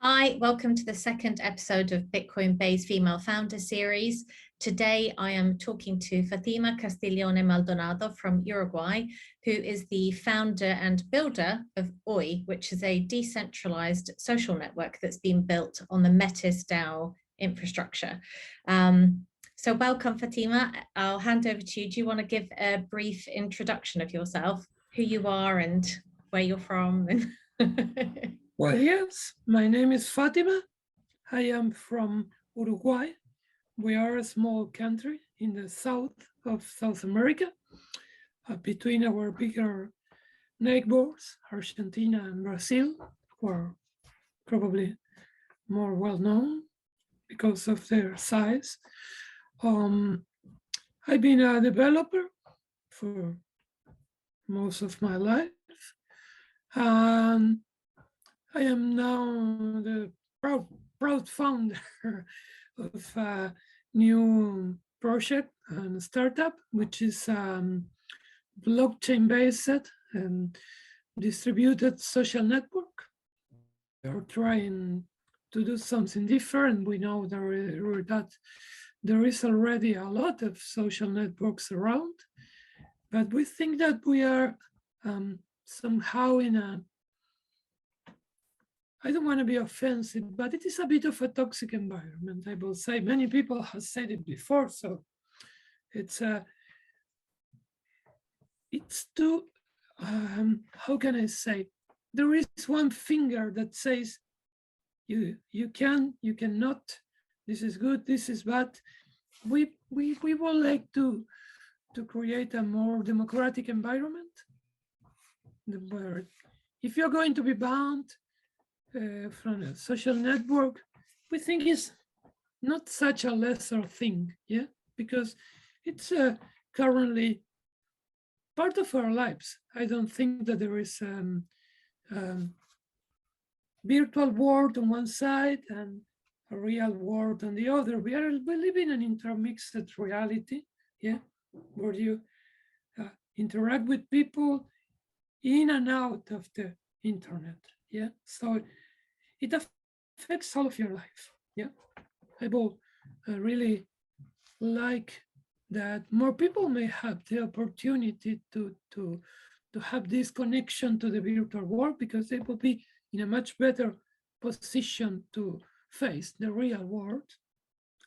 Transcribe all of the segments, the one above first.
Hi, welcome to the second episode of Bitcoin Bay's Female Founder Series. Today, I am talking to Fatima Castiglione Maldonado from Uruguay, who is the founder and builder of OI, which is a decentralized social network that's been built on the Metis DAO infrastructure. So welcome, Fatima. I'll hand over to you. Do you want to give a brief introduction of yourself, who you are and where you're from? Well, yes, my name is Fatima. I am from Uruguay. We are a small country in the south of South America, between our bigger neighbors, Argentina and Brazil, who are probably more well known because of their size. I've been a developer for most of my life, and I am now the proud founder of a new project and startup, which is blockchain-based and distributed social network. We are trying to do something different. We know that there is already a lot of social networks around, but we think that we are somehow in a, I don't want to be offensive, but it is a bit of a toxic environment, I will say. Many people have said it before, so it's too, how can I say? There is one finger that says, you can, you cannot, this is good, this is bad. We would like to create a more democratic environment, where if you're going to be bound from a social network, we think is not such a lesser thing, yeah, because it's currently part of our lives. I don't think that there is virtual world on one side and a real world on the other. We live in an intermixed reality, yeah, where you interact with people in and out of the internet, yeah. So it affects all of your life, yeah. I will really like that more people may have the opportunity to have this connection to the virtual world, because they will be in a much better position to face the real world.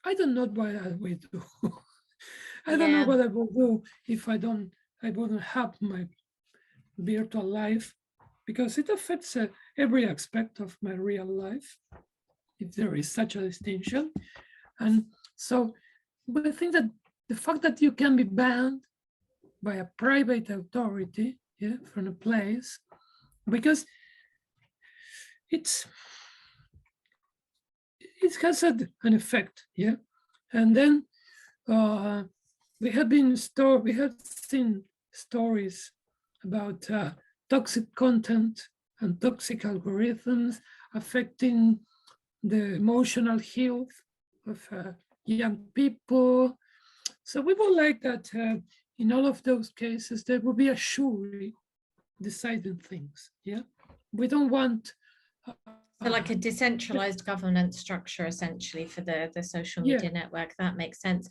I don't know what I will do. I don't know what I will do if I wouldn't have my virtual life, because it affects every aspect of my real life, if there is such a distinction. And so I think that the fact that you can be banned by a private authority, yeah, from a place, because it has an effect, yeah. And then we have seen stories about toxic content and toxic algorithms affecting the emotional health of young people. So we would like that in all of those cases, there will be a jury deciding things, yeah? We don't want... So like a decentralized governance structure, essentially, for the social media network. That makes sense.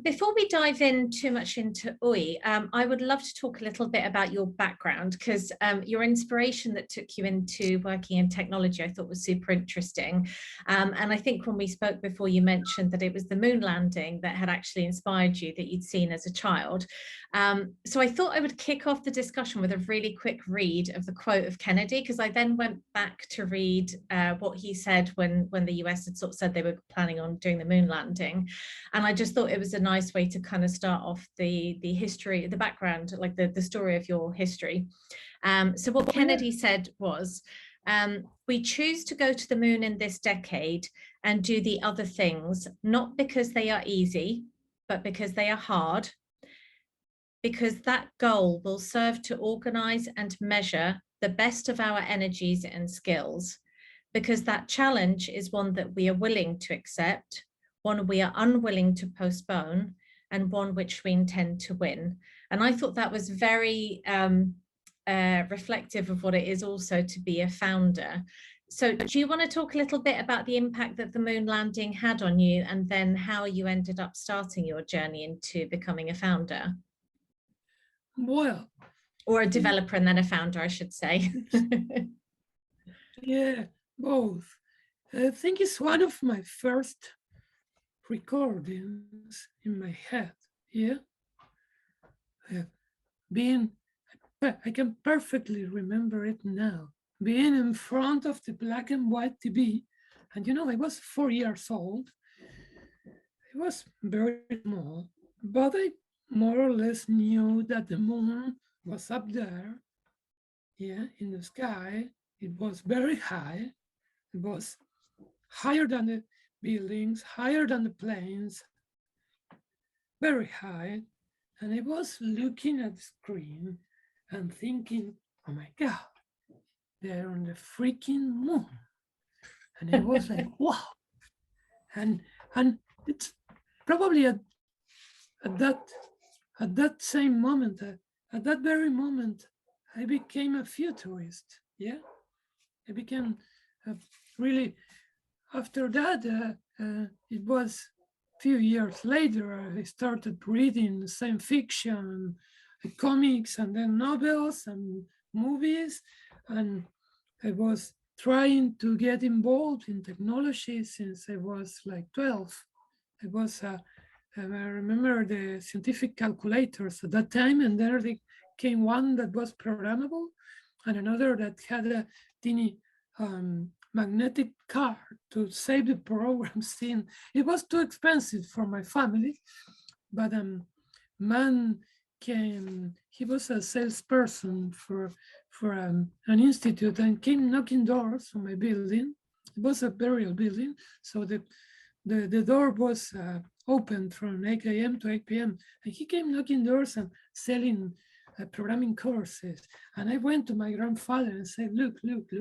Before we dive in too much into OI, I would love to talk a little bit about your background, because your inspiration that took you into working in technology, I thought was super interesting. And I think when we spoke before, you mentioned that it was the moon landing that had actually inspired you, that you'd seen as a child. So I thought I would kick off the discussion with a really quick read of the quote of Kennedy, because I then went back to read what he said when the US had sort of said they were planning on doing the moon landing. And I just thought it was a nice way to kind of start off the history, the background, like the story of your history. So what Kennedy said was, we choose to go to the moon in this decade and do the other things, not because they are easy, but because they are hard, because that goal will serve to organize and measure the best of our energies and skills, because that challenge is one that we are willing to accept, one we are unwilling to postpone, and one which we intend to win. And I thought that was very reflective of what it is also to be a founder, So do you want to talk a little bit about the impact that the moon landing had on you, and then how you ended up starting your journey into becoming a founder? Well, or a developer and then a founder, I should say. Yeah, both. I think it's one of my first recordings in my head. Yeah, uh, being I can perfectly remember it now. Being in front of the black and white TV, and I was 4 years old. I was very small, but I more or less knew that the moon was up there, yeah, in the sky. It was very high. It was higher than the buildings, higher than the planes, very high. And I was looking at the screen and thinking, oh my God, they're on the freaking moon. And I was like, wow. And it's probably at that at that same moment, at that very moment, I became a futurist. Yeah, I became really. After that, it was a few years later. I started reading science fiction, comics, and then novels and movies, and I was trying to get involved in technology since I was like 12. I was I remember the scientific calculators at that time, and there came one that was programmable, and another that had a teeny magnetic card to save the programs in. It was too expensive for my family, but man came. He was a salesperson for an institute and came knocking doors on my building. It was a burial building, so the door was open from 8 a.m. to 8 p.m. And he came knocking doors and selling programming courses. And I went to my grandfather and said, look,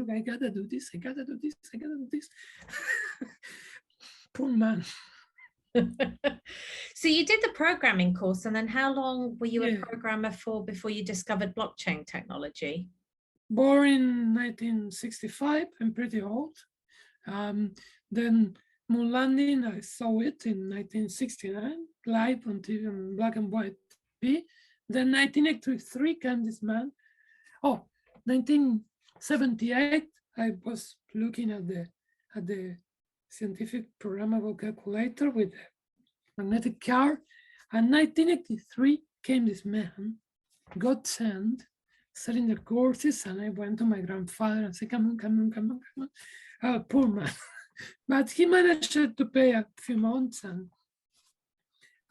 I gotta do this, I gotta do this. Poor man. So you did the programming course, and then how long were you Yeah. a programmer for before you discovered blockchain technology? Born in 1965, I'm pretty old. Then moon landing, I saw it in 1969, live on TV, on black and white TV. Then 1983 came this man. Oh, 1978, I was looking at the scientific programmable calculator with the magnetic card. And 1983 came this man, got sent, selling the courses, and I went to my grandfather and said, come on. Oh, poor man. But he managed to pay a few months, and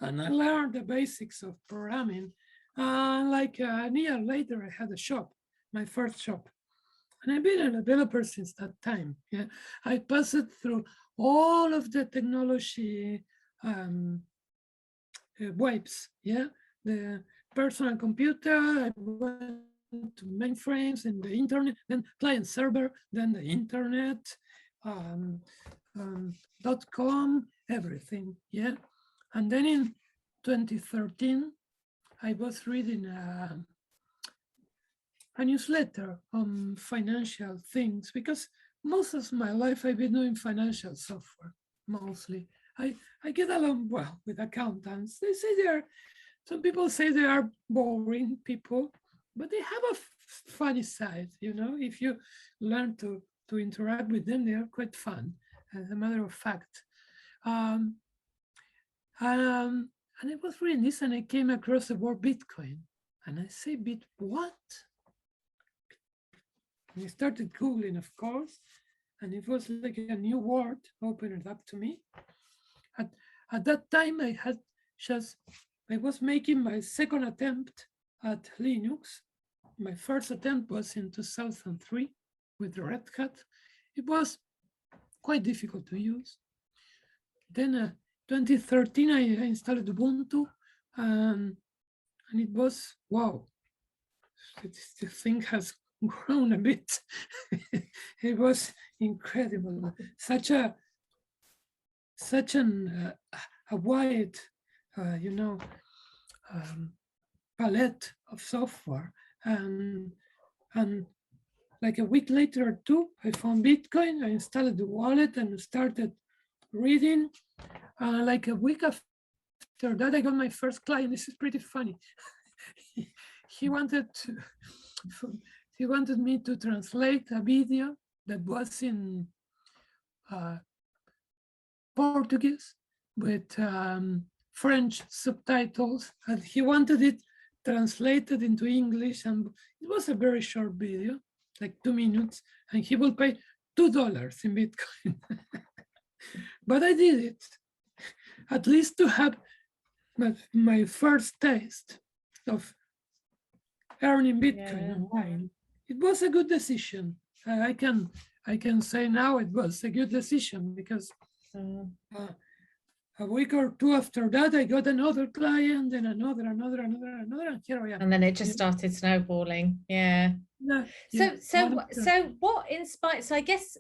I learned the basics of programming. Like a year later, I had a shop, my first shop. And I've been a developer since that time. Yeah, I passed through all of the technology waves. Yeah, the personal computer, I went to mainframes and the internet, then client server, then the internet, .com, everything. Yeah, and then in 2013, I was reading a newsletter on financial things because most of my life I've been doing financial software mostly. I get along well with accountants. They say some people say they are boring people, but they have a funny side, if you learn to interact with them, they are quite fun, as a matter of fact. And I was reading this and I came across the word Bitcoin. And I say, what? And I started Googling, of course, and it was like a new word opened up to me. At that time, I was making my second attempt at Linux. My first attempt was in 2003 with Red Hat. It was quite difficult to use. Then 2013, I installed Ubuntu, and it was, wow, the thing has grown a bit. It was incredible. Such a wide, palette of software, and like a week later or two, I found Bitcoin. I installed the wallet and started reading. Like a week after that, I got my first client. This is pretty funny. he wanted to, he wanted me to translate a video that was in Portuguese with French subtitles, and he wanted it translated into English, and it was a very short video, like 2 minutes, and he will pay $2 in Bitcoin. But I did it, at least to have my first taste of earning Bitcoin online. It was a good decision. I can say now it was a good decision because a week or two after that, I got another client and another, and here I am. And then it just started snowballing. Yeah. So what inspired? So I guess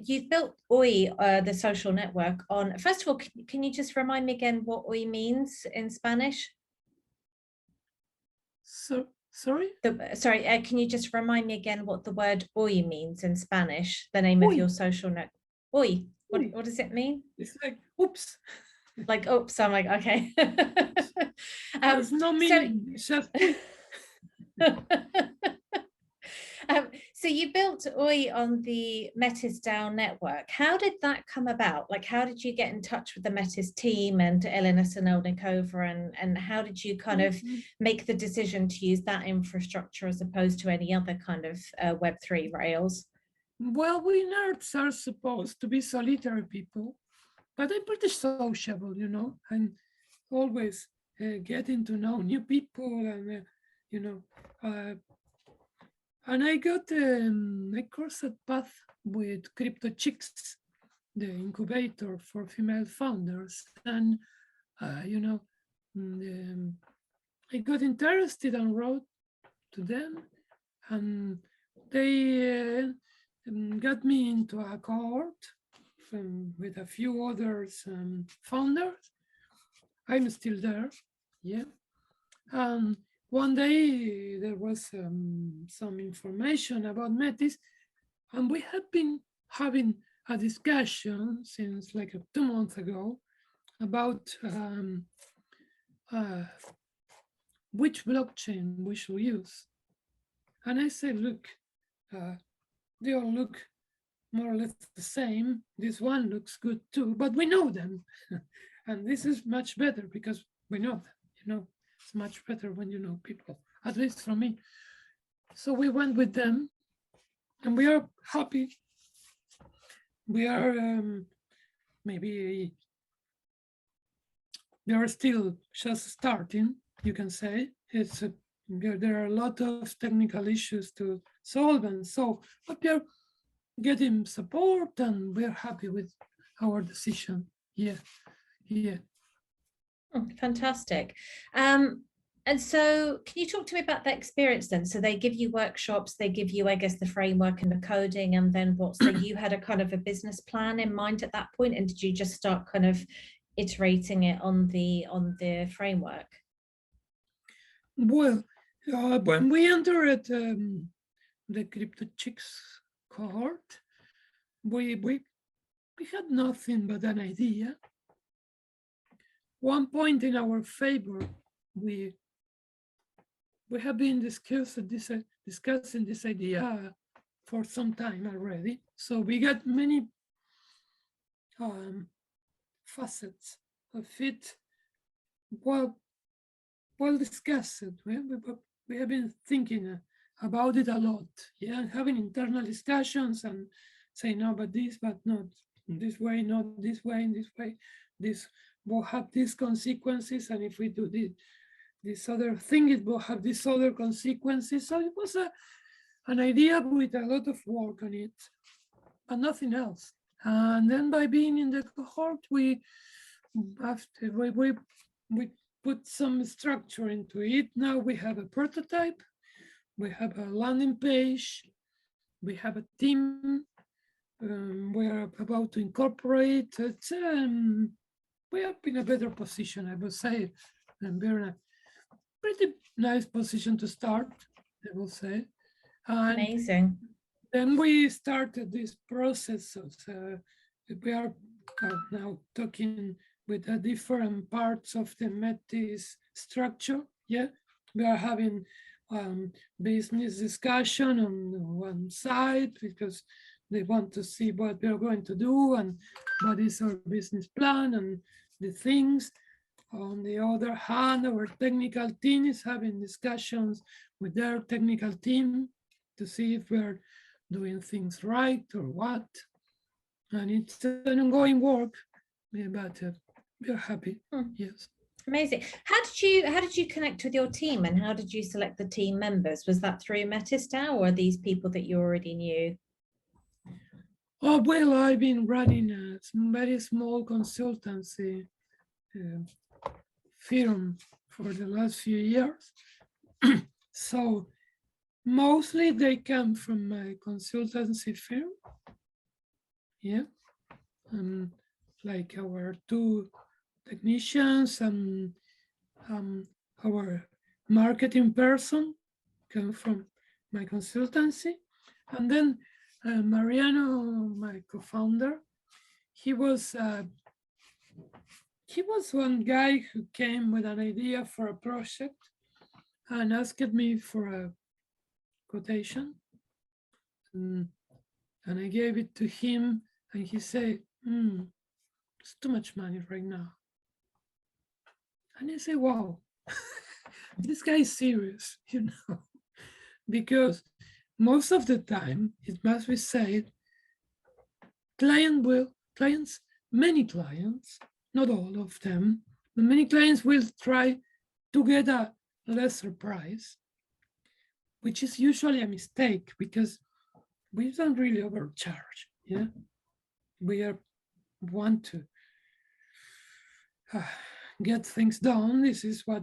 you've built OI, the social network, on. First of all, can you just remind me again what OI means in Spanish? So sorry. Sorry. Can you just remind me again what the word OI means in Spanish? The name of your social network. OI. What does it mean? It's like oops. Like oops. I'm like okay. There's no meaning. So you built OI on the Metis DAO network. How did that come about? Like, how did you get in touch with the Metis team and Elena Sinelnikova, and how did you kind of make the decision to use that infrastructure as opposed to any other kind of Web3 rails? Well, we nerds are supposed to be solitary people, but I'm pretty sociable, you know, and always getting to know new people and, you know, and I got a crossed path with Crypto Chicks, the incubator for female founders. And, you know, I got interested and wrote to them, and they got me into a cohort with a few others founders. I'm still there, yeah. One day there was some information about Metis, and we had been having a discussion since like 2 months ago about which blockchain we should use. And I said, look, they all look more or less the same. This one looks good too, but we know them. And this is much better because we know them, you know. It's much better when you know people, at least for me. So we went with them, and we are happy. We are maybe they are still just starting, you can say. It's there are a lot of technical issues to solve, and so but we are getting support, and we're happy with our decision. Yeah. Oh, fantastic. And so can you talk to me about that experience then? So they give you workshops, they give you, I guess, the framework and the coding, and then what? So you had a kind of a business plan in mind at that point, and did you just start kind of iterating it on the framework? Well, when we entered the Crypto Chicks cohort, we had nothing but an idea. One point in our favor, we have been discussing this idea for some time already. So we got many facets of it well discussed. We have been thinking about it a lot, yeah, having internal discussions and saying no, but not this way, not this way, in this way, this will have these consequences, and if we do this other thing, it will have these other consequences. So it was an idea with a lot of work on it, but nothing else. And then by being in the cohort, we put some structure into it. Now we have a prototype, we have a landing page, we have a team. We are about to incorporate. It's we are in a better position, I would say, and we're in a pretty nice position to start, I will say. And amazing. Then we started this process of we are now talking with the different parts of the Metis structure. Yeah, we are having business discussion on one side because they want to see what we are going to do and what is our business plan and the things. On the other hand, our technical team is having discussions with their technical team to see if we're doing things right or what. And it's an ongoing work, but we're happy. Yes. Amazing. How did you connect with your team, and how did you select the team members? Was that through Metistal, or are these people that you already knew? Oh, well, I've been running a very small consultancy firm for the last few years. So mostly they come from my consultancy firm. Yeah. Like our two technicians and our marketing person come from my consultancy. And then Mariano, my co-founder, he was one guy who came with an idea for a project and asked me for a quotation. And I gave it to him, and he said, it's too much money right now. And I say, wow, this guy is serious, because most of the time, it must be said, many clients, not all of them, but many clients will try to get a lesser price, which is usually a mistake because we don't really overcharge. Yeah, we want to get things done. This is how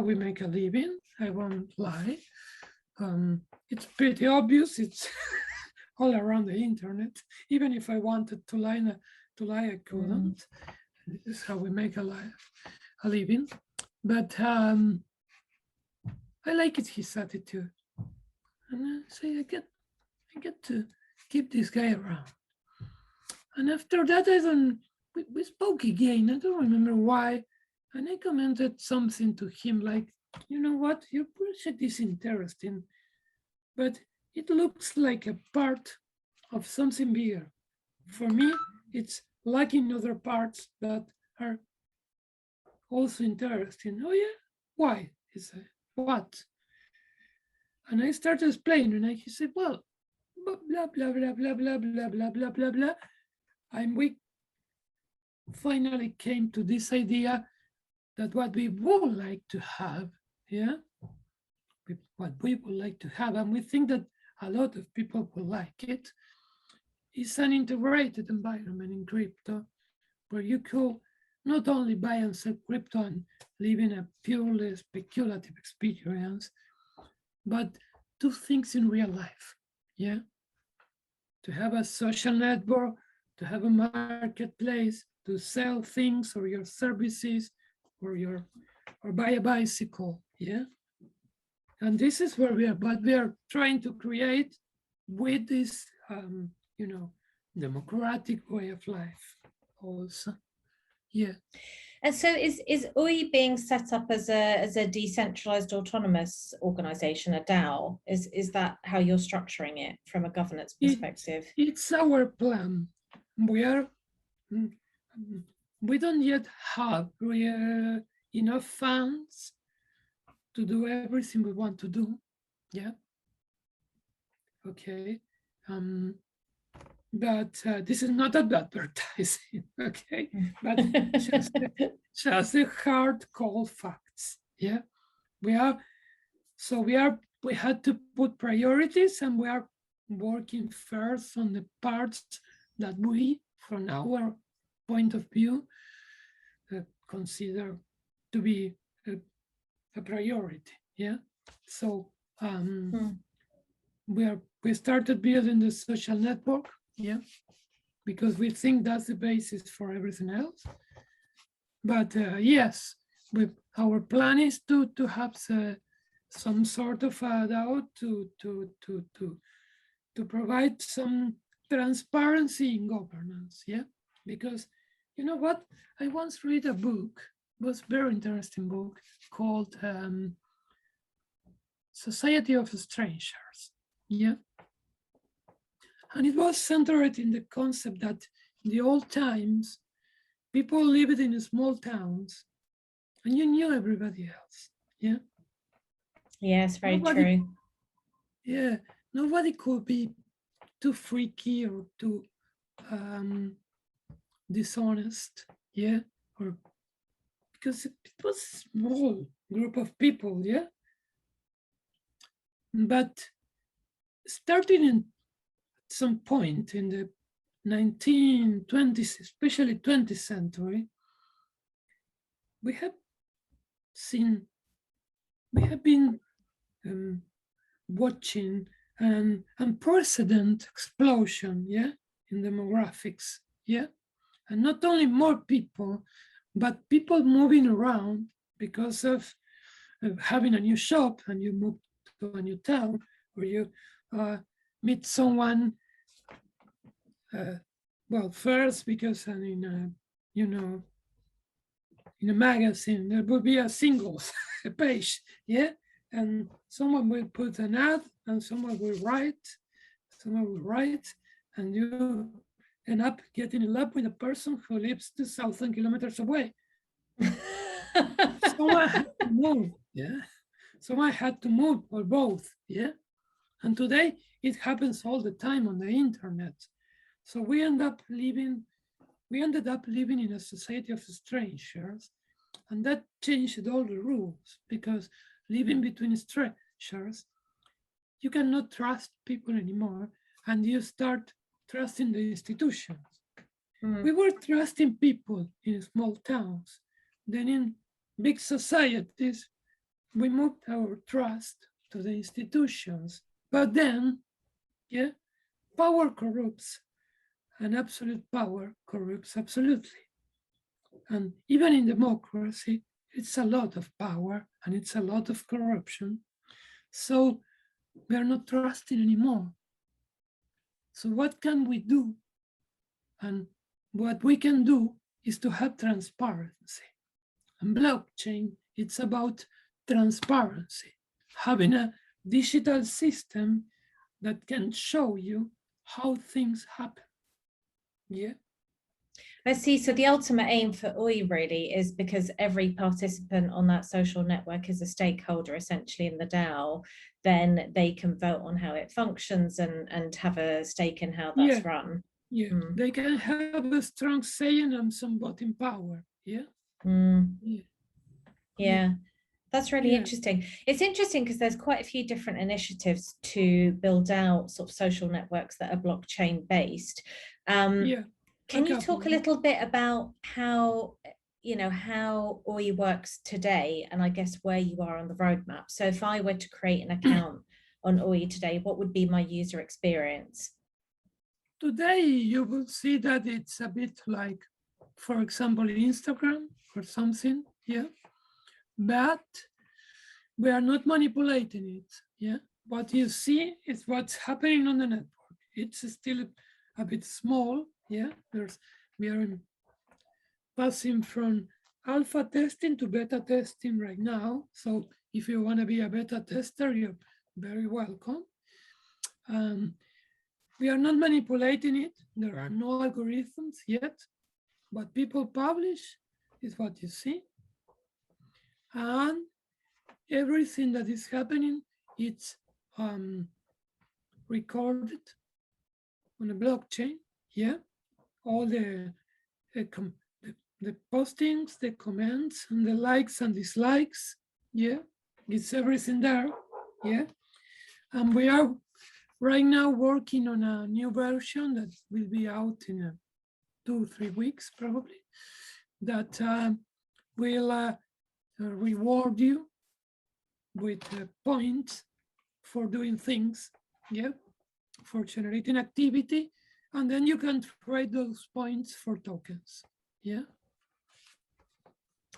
we make a living. I won't lie. It's pretty obvious. It's all around the internet. Even if I wanted to lie, I couldn't. This is how we make a living. But I like it, his attitude. And I say, I get to keep this guy around. And after that, we spoke again. I don't remember why. And I commented something to him like, you know what, your project is interesting, but it looks like a part of something bigger. For me, it's lacking other parts that are also interesting. Oh yeah, why? He said, what? And I started explaining, and he said, well, blah, blah, blah, blah, blah, blah, blah, blah, blah, blah, blah. And we finally came to this idea that what we would like to have, what we would like to have, and we think that a lot of people will like it, is an integrated environment in crypto where you could not only buy and sell crypto and live in a purely speculative experience, but do things in real life. Yeah. To have a social network, to have a marketplace, to sell things or your services or buy a bicycle. Yeah. And this is where what we are trying to create with this, democratic way of life also. Yeah. And so is UI being set up as a decentralized autonomous organization, a DAO? Is that how you're structuring it from a governance perspective? It's our plan. We don't yet have enough funds to do everything we want to do. Yeah. Okay. But this is not advertising, okay? But just the hard cold facts. Yeah. We had to put priorities, and we are working first on the parts that we, from our point of view, consider to be a priority. Yeah. So we started building the social network. Yeah, because we think that's the basis for everything else. But yes, our plan is to have some sort of a DAO to provide some transparency in governance. Yeah, because you know what? I once read a book, it was a very interesting book called Society of Strangers. Yeah, and it was centered in the concept that in the old times, people lived in small towns and you knew everybody else. Yeah. Yes, very Nobody, true. yeah, nobody could be too freaky or too dishonest. Yeah. Or because it was a small group of people. Yeah. But starting in some point in the 1920s, especially 20th century, we have seen, we have been watching an unprecedented explosion, yeah, in demographics, yeah, and not only more people, but people moving around because of having a new shop and you move to a new town, or you meet someone. Well, first because I mean, you know, in a magazine there would be a singles page, yeah, and someone will put an ad and someone will write, and you end up getting in love with a person who lives 2,000 kilometers away. Someone had to move, yeah, someone had to move, or both, yeah, and today it happens all the time on the internet. So we ended up living in a society of strangers, and that changed all the rules, because living between strangers, you cannot trust people anymore, and you start trusting the institutions. We were trusting people in small towns. Then in big societies, we moved our trust to the institutions. But then, yeah, power corrupts, and absolute power corrupts absolutely. And even in democracy, it's a lot of power and it's a lot of corruption. So we are not trusting anymore. So what can we do? And what we can do is to have transparency. And blockchain, it's about transparency, having a digital system that can show you how things happen. Yeah. I see. So the ultimate aim for OI really is, because every participant on that social network is a stakeholder essentially in the DAO, then they can vote on how it functions and have a stake in how that's run. Yeah, they can have a strong say and some voting power. Yeah. Yeah. That's really interesting. It's interesting because there's quite a few different initiatives to build out sort of social networks that are blockchain based. Can you talk a little bit about how, how OI works today, and I guess where you are on the roadmap? So if I were to create an account on OI today, what would be my user experience? Today, you will see that it's a bit like, for example, Instagram or something, yeah. But we are not manipulating it, yeah. What you see is what's happening on the network. It's still a bit small, yeah. We are passing from alpha testing to beta testing right now. So if you want to be a beta tester, you're very welcome. We are not manipulating it. There are no algorithms yet. What people publish is what you see. And everything that is happening, it's recorded on a blockchain. Yeah. All the postings, the comments, and the likes and dislikes. Yeah. It's everything there. Yeah. And we are right now working on a new version that will be out in 2-3 weeks probably, that will reward you with points for doing things, yeah, for generating activity, and then you can trade those points for tokens, yeah.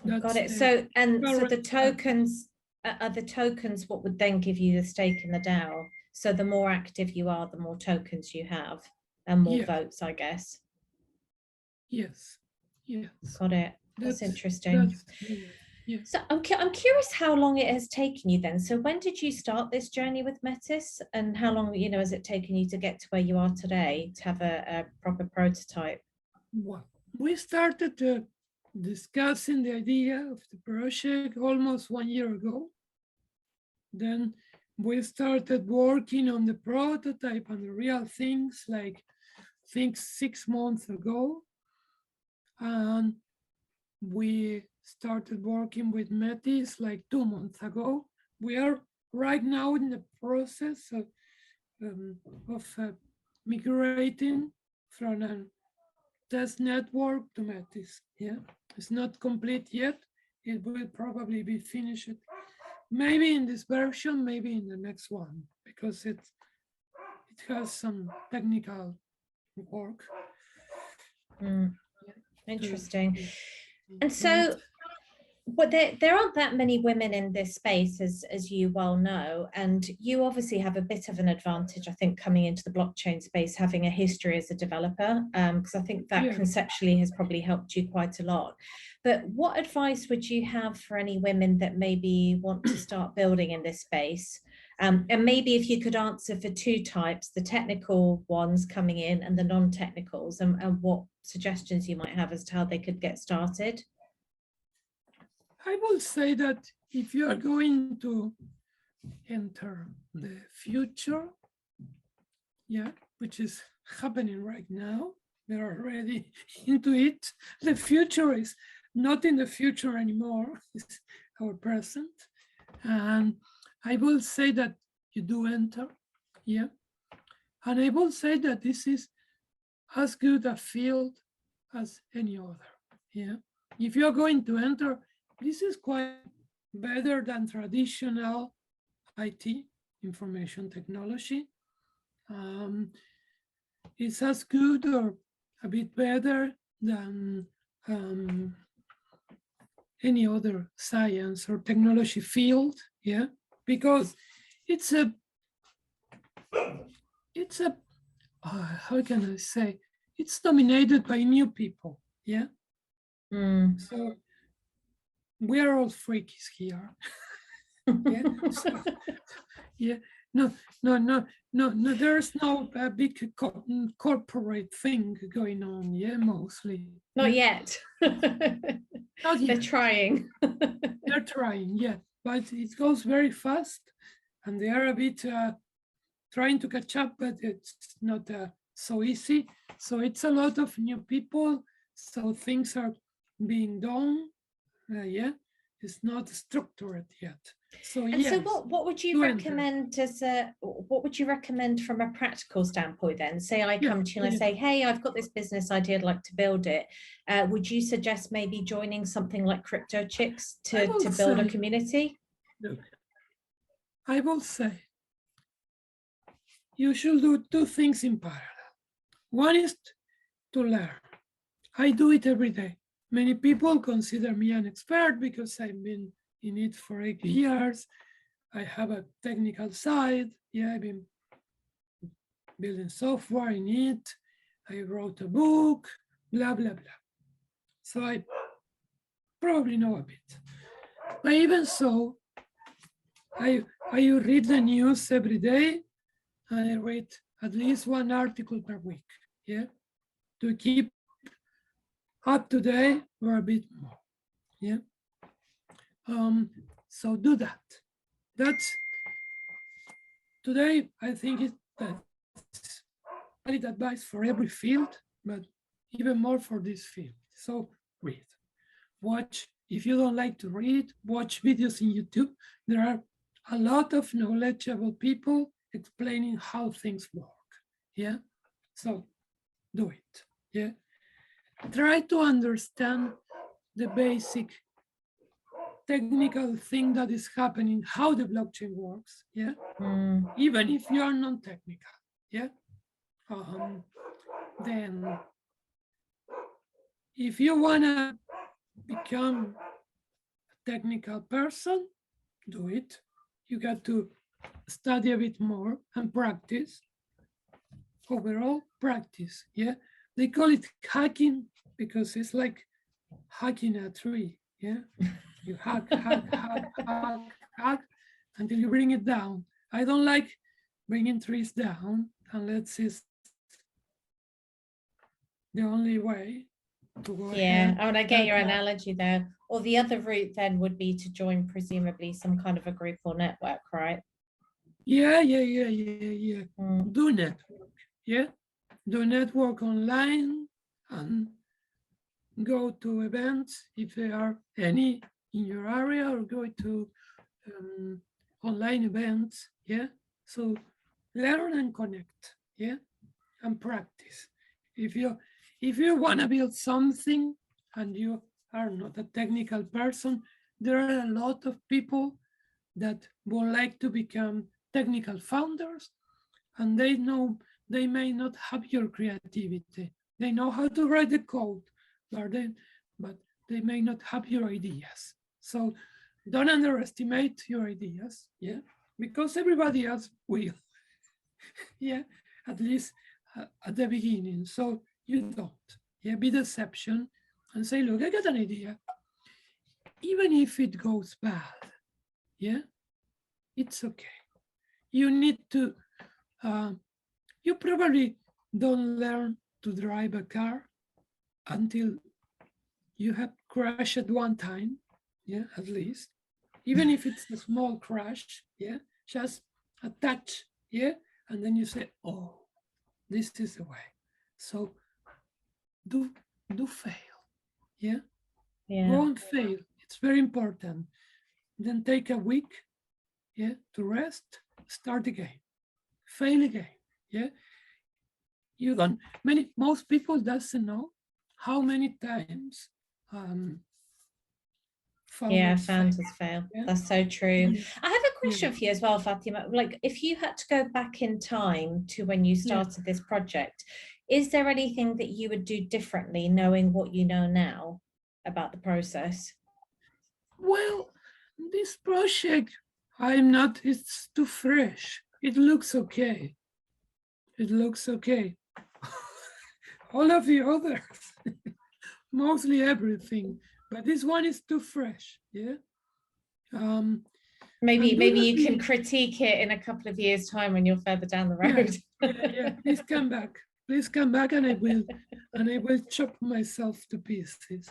Got it. So the tokens are the tokens what would then give you the stake in the DAO? So the more active you are, the more tokens you have and more votes, I guess. Yes. Yes. Got it. That's interesting. That's, yeah. So I'm curious how long it has taken you then. So when did you start this journey with Metis, and how long, has it taken you to get to where you are today to have a proper prototype? Well, we started discussing the idea of the project almost 1 year ago. Then we started working on the prototype and the real things, like 6 months ago. And we started working with Metis like 2 months ago. We are right now in the process of migrating from a test network to Metis. Yeah, it's not complete yet. It will probably be finished maybe in this version, maybe in the next one, because it has some technical work. Interesting. And so, but there aren't that many women in this space, as you well know, and you obviously have a bit of an advantage, I think, coming into the blockchain space, having a history as a developer, because I think that conceptually has probably helped you quite a lot. But what advice would you have for any women that maybe want to start building in this space? And maybe if you could answer for two types, the technical ones coming in and the non-technicals, and what suggestions you might have as to how they could get started. I will say that if you are going to enter the future, which is happening right now, they're already into it. The future is not in the future anymore, it's our present. And I will say that you do enter, and I will say that this is as good a field as any other, If you're going to enter, this is quite better than traditional IT, information technology. It's as good or a bit better than any other science or technology field, because it's a how can I say, it's dominated by new people, So we are all freakies here. No, there's no big corporate thing going on, mostly. Not yet. Not yet. They're trying. They're trying, but it goes very fast, and they are a bit trying to catch up, but it's not so easy. So it's a lot of new people, so things are being done, it's not structured yet. So so what would you recommend as what would you recommend from a practical standpoint then? Say I come to you and I say, hey, I've got this business idea, I'd like to build it. Would you suggest maybe joining something like Crypto Chicks to build a community? Look, I will say you should do two things in parallel. One is to learn. I do it every day. Many people consider me an expert because I've been in it for 8 years. I have a technical side. I've been building software in it. I wrote a book, blah, blah, blah. So I probably know a bit. But even so, I read the news every day, and I read at least one article per week, to keep up to date or a bit more, so do that. That's today, I think that's valid advice for every field, but even more for this field. So read, watch. If you don't like to read, watch videos in YouTube. There are a lot of knowledgeable people explaining how things work, so do it, Try to understand the basic technical thing that is happening, how the blockchain works, even if you are non-technical, then if you want to become a technical person, do it. You got to study a bit more and practice. Overall practice, yeah. They call it hacking because it's like hacking a tree, yeah. You hack, hack, hack, hack, hack until you bring it down. I don't like bringing trees down unless it's the only way to go ahead. I get your analogy there. Or the other route then would be to join presumably some kind of a group or network, right? Yeah. Do network, yeah. Do network online and go to events if there are any in your area, or go to online events, yeah. So learn and connect, yeah, and practice. If you want to build something and you are not a technical person, there are a lot of people that would like to become technical founders, and they may not have your creativity. They know how to write the code, but they may not have your ideas. So don't underestimate your ideas, yeah, because everybody else will, yeah, at least at the beginning. So you don't, yeah, be the exception and say, look, I got an idea. Even if it goes bad, yeah, it's okay. You need to, you probably don't learn to drive a car until you have crashed at one time, yeah, at least. Even if it's a small crash, yeah, just a touch, yeah, and then you say, oh, this is the way. So do fail, yeah, won't fail. It's very important. Then take a week, yeah, to rest, start again, fail again, yeah. You don't, most people doesn't know how many times founders fail. Yeah? That's so true. I have a question for you as well, Fatima. Like, if you had to go back in time to when you started this project, is there anything that you would do differently, knowing what you know now about the process? Well, this project, it's too fresh. It looks okay. It looks okay. All of the others, mostly everything, but this one is too fresh, yeah. Maybe you can critique it in a couple of years' time when you're further down the road. Yeah. Please come back, and I will chop myself to pieces.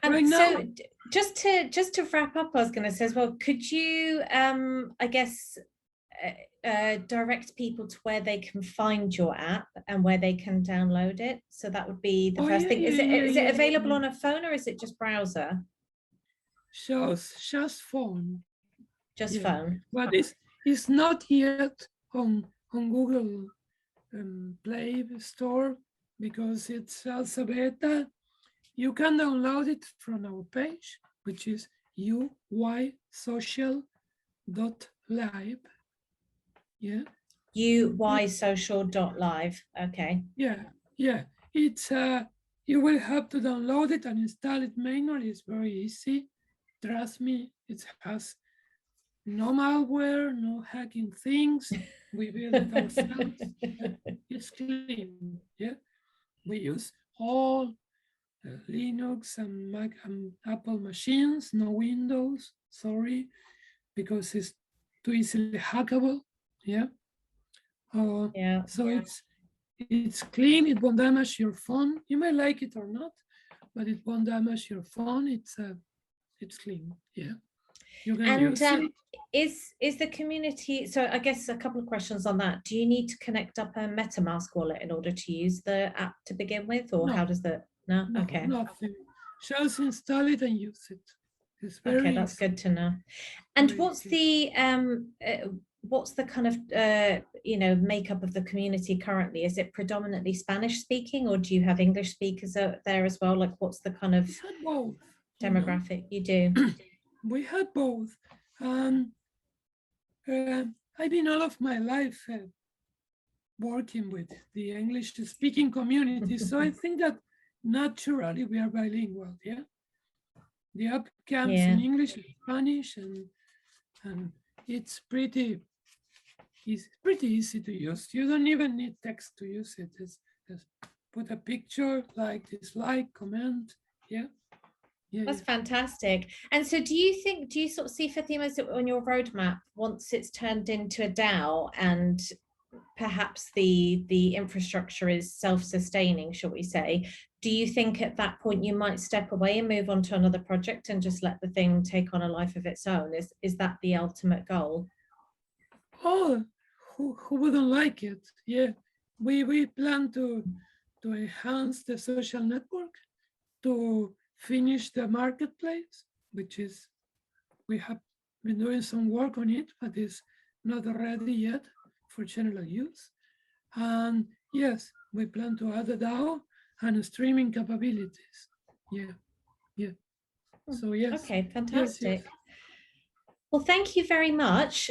Right now, so just to wrap up, I was going to say as well, could you, I guess, direct people to where they can find your app and where they can download it? So that would be the first thing. Is it available on a phone, or is it just browser? Just phone. Just phone. But it's not yet on Google Play Store because it's also beta. You can download it from our page, which is uysocial.live. Yeah. uysocial.live. Okay. Yeah. It's you will have to download it and install it manually. It's very easy. Trust me, it has no malware, no hacking things. We build it ourselves. It's clean. Yeah. We use all Linux and Mac and Apple machines, no Windows, sorry, because it's too easily hackable. Yeah. So it's clean. It won't damage your phone. You may like it or not, but it won't damage your phone. It's clean. Yeah. You can use it. Is the community, so I guess a couple of questions on that. Do you need to connect up a MetaMask wallet in order to use the app to begin with, or how does that? No, okay. Nothing. Just install it and use it. It's very okay, that's easy. good to know. And what's the kind of makeup of the community currently? Is it predominantly Spanish speaking, or do you have English speakers out there as well? Like, what's the kind of both, demographic? You do. We had both. I've been all of my life working with the English speaking community, so I think that naturally we are bilingual. Yeah. The app comes in English and Spanish, and it's pretty easy to use. You don't even need text to use it. It's just put a picture, like, dislike, comment. Yeah. That's fantastic. And so do you sort of see Fatima on your roadmap once it's turned into a DAO and perhaps the infrastructure is self-sustaining, shall we say? Do you think at that point you might step away and move on to another project and just let the thing take on a life of its own? Is that the ultimate goal? Oh, who wouldn't like it? Yeah, we plan to enhance the social network, to finish the marketplace, which is, we have been doing some work on it, but it's not ready yet for general use. And yes, we plan to add a DAO and streaming capabilities. Yeah, yeah. So yes. Okay, fantastic. Yes, yes. Well, thank you very much.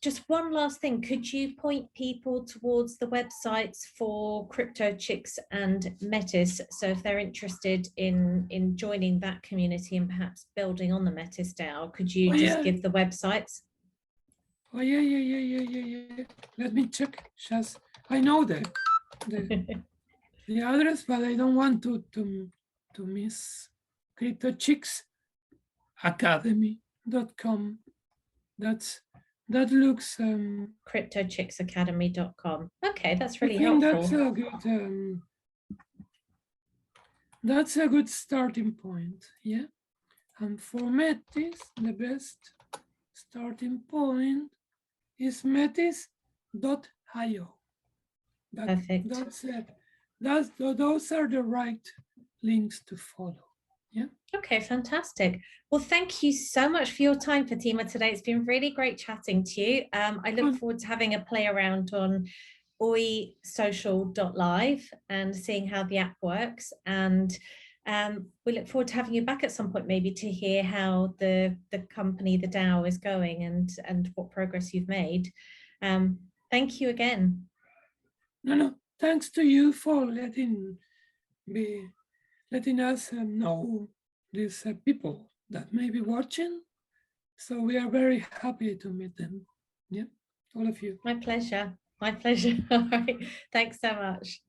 Just one last thing, could you point people towards the websites for Crypto Chicks and Metis? So if they're interested in joining that community and perhaps building on the Metis DAO, could you give the websites? Oh, yeah. Let me check. Just, I know the address, but I don't want to miss. Crypto Chicks Academy.com. That looks CryptoChicksAcademy.com. Okay, that's really helpful. That's a good starting point. Yeah. And for Metis, the best starting point is metis.io. Perfect. That's it. Those are the right links to follow. Yeah. Okay, fantastic. Well, thank you so much for your time, Fatima, today. It's been really great chatting to you. I look forward to having a play around on oisocial.live and seeing how the app works. And we look forward to having you back at some point, maybe to hear how the company, the DAO, is going and what progress you've made. Thank you again. No, thanks to you for letting us know these people that may be watching. So we are very happy to meet them. Yeah, all of you. My pleasure. My pleasure. All right. Thanks so much.